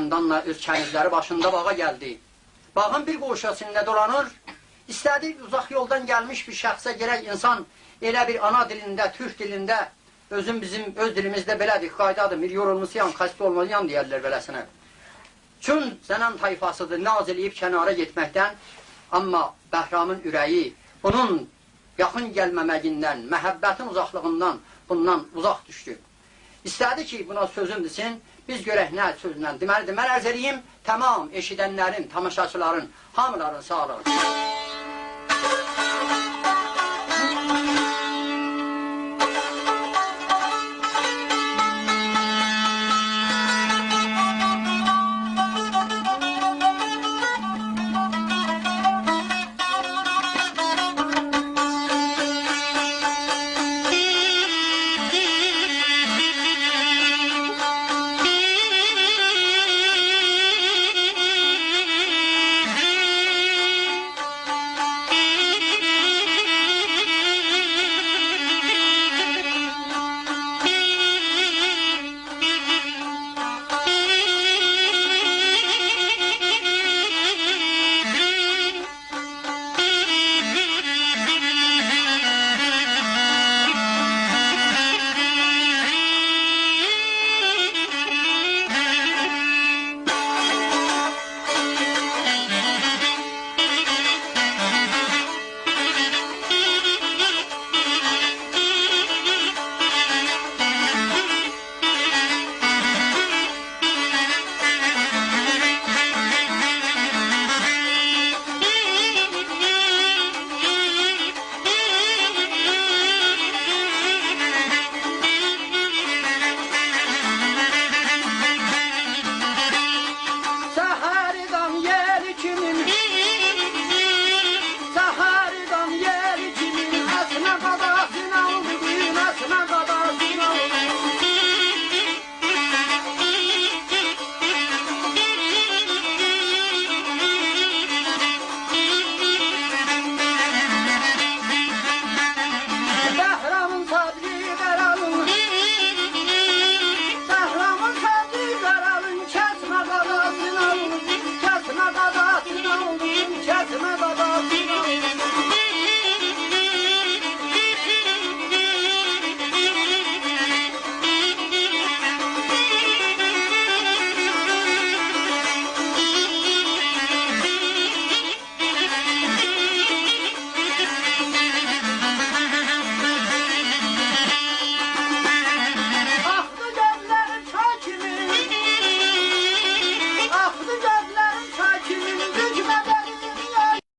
xəndanla öz kənizləri başında bağa gəldi. Bağın bir qoşasında dolanır. İstədi uzaq yoldan gəlmiş bir şəxsə gerək insan elə bir ana dilində, türk dilində, bizim öz dilimizdə belədir, qaydadır, bir yorulmusiyan, xəstə olmayan deyərlər beləsinə. Çün zənən tayfasıdır, naz eləyib kənara getməkdən, amma Bəhramın ürəyi bunun yaxın gəlməməyindən, məhəbbətin uzaqlığından bundan uzaq düşdü. İstədi ki, buna sözüm desin, biz görək nə sözlə deməlidir. Mən ərz eləyim, tamam eşidənlərin, tamaşaçıların, hamıların sağlığı.